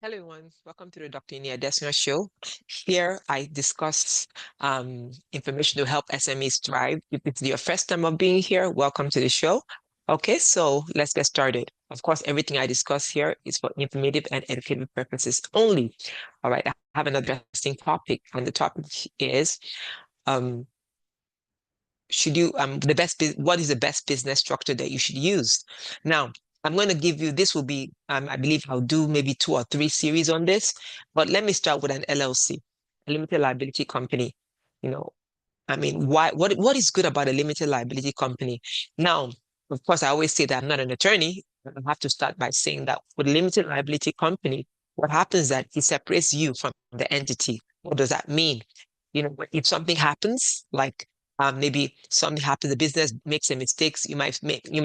Hello, everyone. Welcome to the Dr. Inia Desna Show. Here, I discuss information to help SMEs thrive. If it's your first time of being here, welcome to the show. Okay, so let's get started. Of course, everything I discuss here is for informative and educative purposes only. All right, I have another interesting topic, and the topic is um, what is the best business structure that you should use? Now, I'm going to give you, this will be, I believe I'll do maybe 2 or 3 series on this, but let me start with an LLC, a limited liability company. You know, I mean, what is good about a limited liability company? Now, of course, I always say that I'm not an attorney. I have to start by saying that with a limited liability company, what happens is that it separates you from the entity. What does that mean? If something happens, like maybe something happens, the business makes a mistakes, you might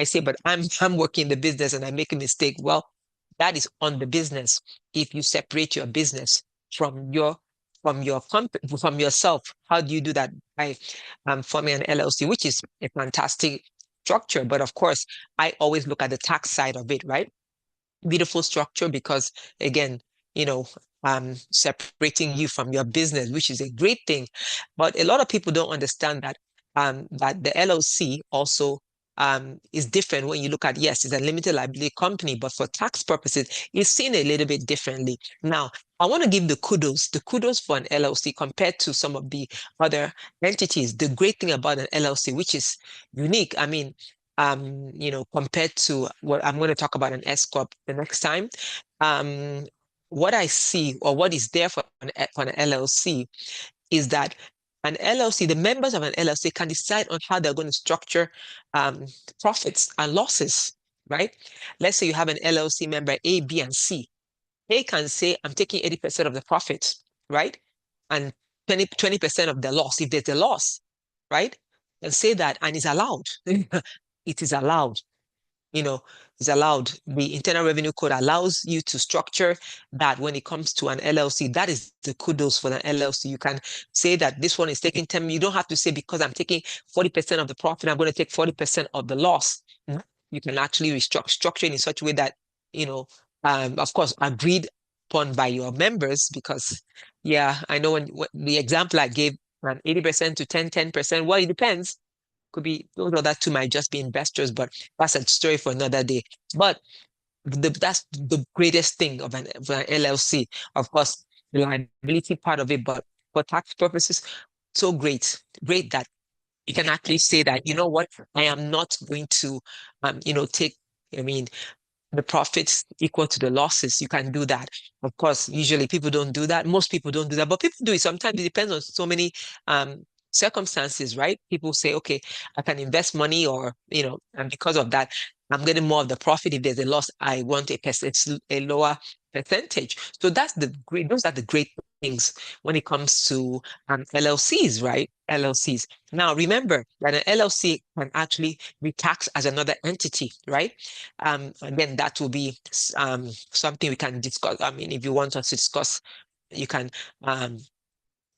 say, but I'm working the business and I make a mistake. Well, that is on the business. If you separate your business from your company, from yourself, how do you do that? By forming an LLC, which is a fantastic structure. But of course, I always look at the tax side of it, right? Beautiful structure because again, you know, separating you from your business, which is a great thing. But a lot of people don't understand that the LLC also is different when you look at, yes, it's a limited liability company, but for tax purposes, it's seen a little bit differently. Now, I want to give the kudos for an LLC compared to some of the other entities. The great thing about an LLC, which is unique, I mean, compared to what I'm going to talk about an S corp the next time. Um, what I see or what is there for an LLC is that an LLC, the members of an LLC can decide on how they're going to structure profits and losses, right? Let's say you have an LLC member A, B, and C. A can say, I'm taking 80% of the profits, right? And 20% of the loss, if there's a loss, right? And say that, and it's allowed. It is allowed. You know, it's allowed. The Internal Revenue Code allows you to structure that when it comes to an LLC. That is the kudos for an LLC. You can say that this one is taking 10. You don't have to say because I'm taking 40% of the profit, I'm going to take 40% of the loss. You can actually structure it in such a way that, of course, agreed upon by your members because, yeah, I know when the example I gave, 80% to 10%, well, it depends. Could be those other two might just be investors, but that's a story for another day. But that's the greatest thing for an LLC. Of course, the liability part of it, but for tax purposes, so great that you can actually say that, you know what, I am not going to, take, I mean, the profits equal to the losses. You can do that. Of course, usually people don't do that. Most people don't do that, but people do it. Sometimes it depends on so many circumstances, right? People say, okay, I can invest money or, and because of that, I'm getting more of the profit. If there's a loss, I want a lower percentage. So those are the great things when it comes to LLCs, right? LLCs. Now, remember that an LLC can actually be taxed as another entity, right? And then that will be something we can discuss. I mean, if you want us to discuss, you can um,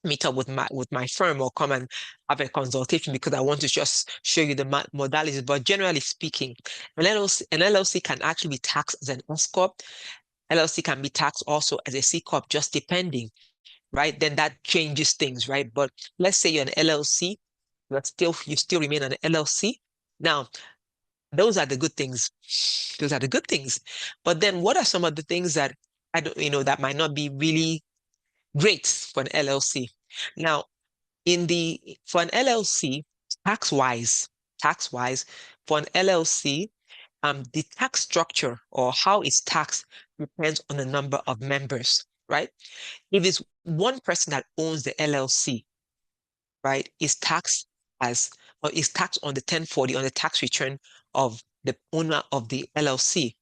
meet up with my firm or come and have a consultation because I want to just show you the modalities. But generally speaking, an LLC can actually be taxed as an S corp. LLC can be taxed also as a C corp, just depending, right? Then that changes things, right? But let's say you're an LLC, you still remain an LLC. Now, those are the good things. Those are the good things. But then what are some of the things that I don't, that might not be really great for an LLC? Now, for an LLC, tax wise, for an LLC, the tax structure or how it's taxed depends on the number of members, right? If it's one person that owns the LLC, right, is taxed on the 1040 on the tax return of the owner of the LLC.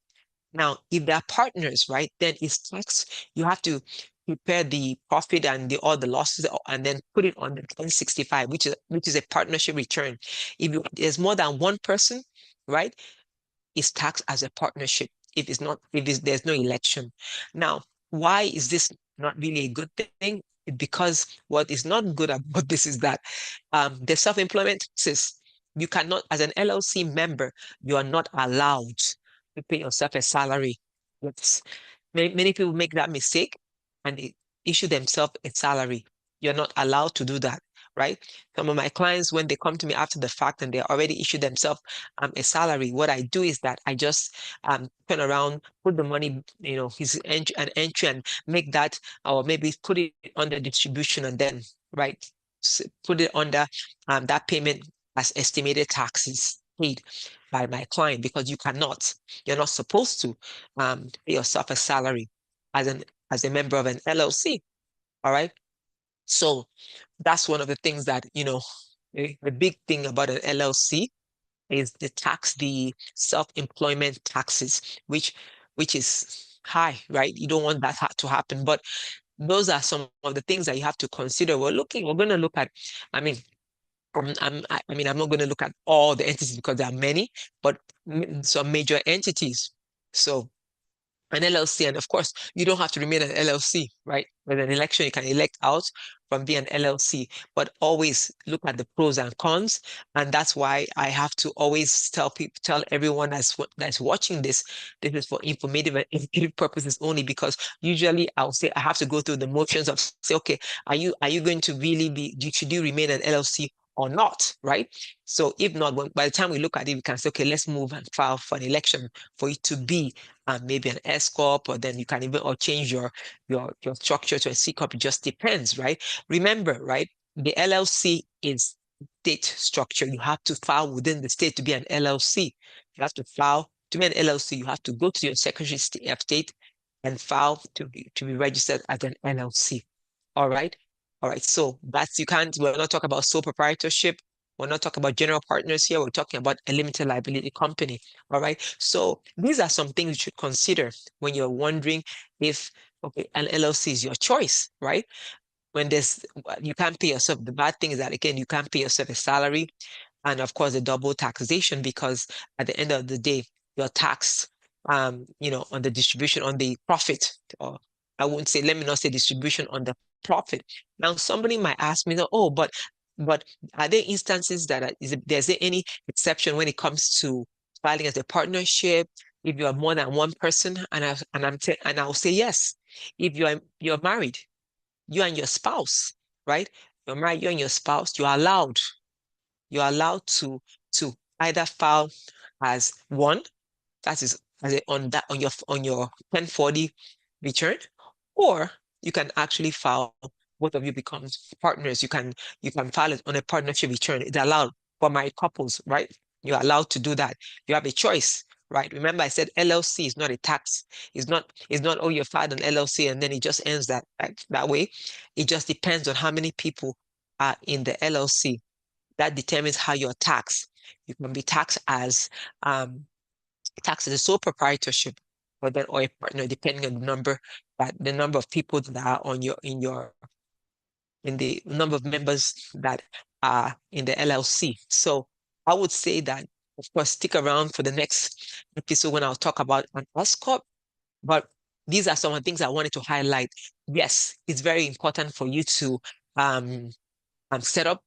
Now, if they are partners, right, then it's taxed. You have to prepare the profit and all the losses and then put it on the 1065, which is a partnership return. There's more than one person, right, it's taxed as a partnership. There's no election. Now, why is this not really a good thing? Because what is not good about this is that the self-employment taxes, you cannot, as an LLC member, you are not allowed to pay yourself a salary. Yes. Many people make that mistake and they issue themselves a salary. You're not allowed to do that, right? Some of my clients, when they come to me after the fact and they already issued themselves a salary, what I do is that I just turn around, put the money, an entry and make that, or maybe put it under distribution and then, right, put it under that payment as estimated taxes paid by my client because you're not supposed to pay yourself a salary as an as a member of an LLC. All right. So that's one of the things that, the big thing about an LLC is the self-employment taxes, which is high, right? You don't want that to happen. But those are some of the things that you have to consider. We're going to look at, I mean, I'm not going to look at all the entities because there are many, but some major entities. So an LLC, and of course, you don't have to remain an LLC, right? With an election, you can elect out from being an LLC, but always look at the pros and cons. And that's why I have to always tell everyone that's watching this is for informative and educative purposes only, because usually I'll say I have to go through the motions of say, okay, are you going to really should you remain an LLC or not, right? So if not, by the time we look at it, we can say, okay, let's move and file for an election for it to be maybe an S corp, or then you can even or change your structure to a C corp. It just depends, right? Remember, right? The LLC is state structure. You have to file within the state to be an LLC. You have to file to be an LLC. You have to go to your Secretary of State and file to be registered as an LLC. All right. All right. So we're not talking about sole proprietorship. We're not talking about general partners here. We're talking about a limited liability company. All right. So these are some things you should consider when you're wondering if, okay, an LLC is your choice, right? When you can't pay yourself. The bad thing is that, again, you can't pay yourself a salary, and of course the double taxation, because at the end of the day, you're taxed, on the distribution, on the profit, or I wouldn't say, let me not say distribution, on the profit. Now, somebody might ask me, oh, but are there instances that there's any exception when it comes to filing as a partnership if you are more than one person? And I'll say yes. If you're married, you and your spouse, right? You're married, you and your spouse, you're allowed to either file as one, that is as a, on that on your 1040 return, or you can actually file, both of you become partners. You can file it on a partnership return. It's allowed for married couples, right? You're allowed to do that. You have a choice, right? Remember, I said LLC is not a tax. It's not, oh, you filed an LLC and then it just ends that way. It just depends on how many people are in the LLC. That determines how you're taxed. You can be taxed as a sole proprietorship, or a partner, depending on the number of people that are in the number of members that are in the LLC. So I would say that, of course, stick around for the next episode when I'll talk about an S corp. But these are some of the things I wanted to highlight. Yes, it's very important for you to um, set up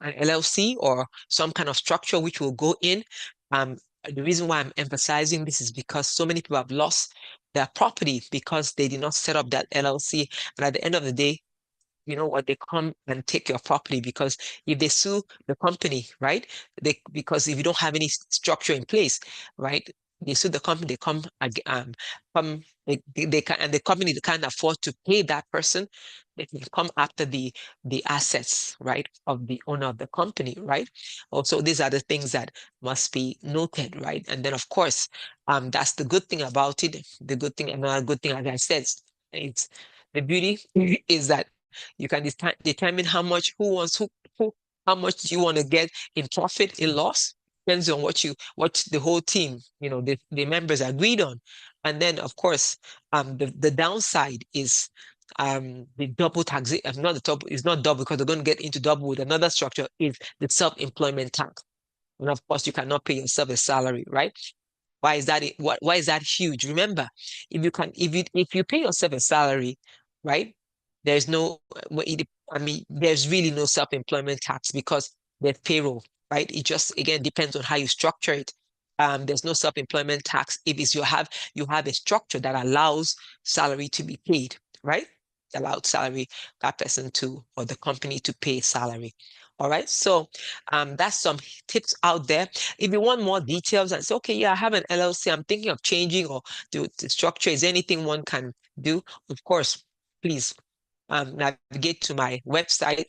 an LLC or some kind of structure which will go in. Um, the reason why I'm emphasizing this is because so many people have lost their property because they did not set up that LLC. And at the end of the day, you know what, they come and take your property, because if they sue the company, right? Because if you don't have any structure in place, right? They sue the company, they they can, and the company can't afford to pay that person. They can come after the assets, right, of the owner of the company, right? Also, these are the things that must be noted, right? And then, of course, that's the good thing about it. The good thing, another good thing, as I said, it's the beauty is that you can determine how much do you want to get in profit, in loss, depends on what the whole team, the members agreed on. And then, of course, the downside is the double tax. Not the double, it's not double because they're going to get into double with another structure, is the self-employment tax. And of course, you cannot pay yourself a salary, right? Why is that huge? Remember, if you pay yourself a salary, right? There's no there's really no self-employment tax because there's payroll, right? It just again depends on how you structure it. There's no self-employment tax if it's you have a structure that allows salary to be paid, right? Allowed salary, that person to, or the company to pay salary. All right. So that's some tips out there. If you want more details and say, okay, yeah, I have an LLC, I'm thinking of changing or the structure, is anything one can do? Of course, please navigate to my website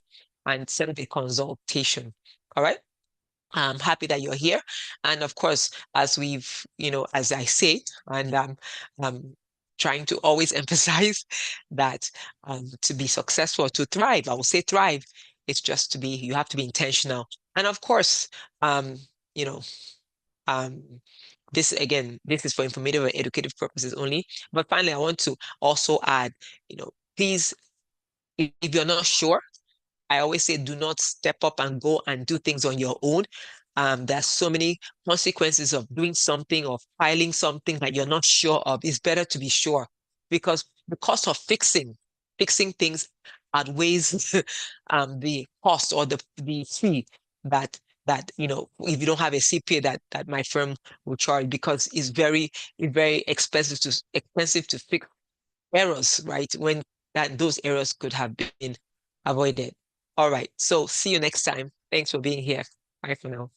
and set up a consultation. All right. I'm happy that you're here. And of course, as we've, as I say, and I'm trying to always emphasize that to be successful, to thrive, I will say thrive, it's just you have to be intentional. And of course, um, you know, um, this is for informative and educative purposes only. But finally, I want to also add, please, if you're not sure, I always say do not step up and go and do things on your own. There's so many consequences of doing something or filing something that you're not sure of. It's better to be sure because the cost of fixing things outweighs the cost or the fee that if you don't have a CPA that my firm will charge because it's very expensive to fix errors, right? When those errors could have been avoided. All right. So see you next time. Thanks for being here. Bye for now.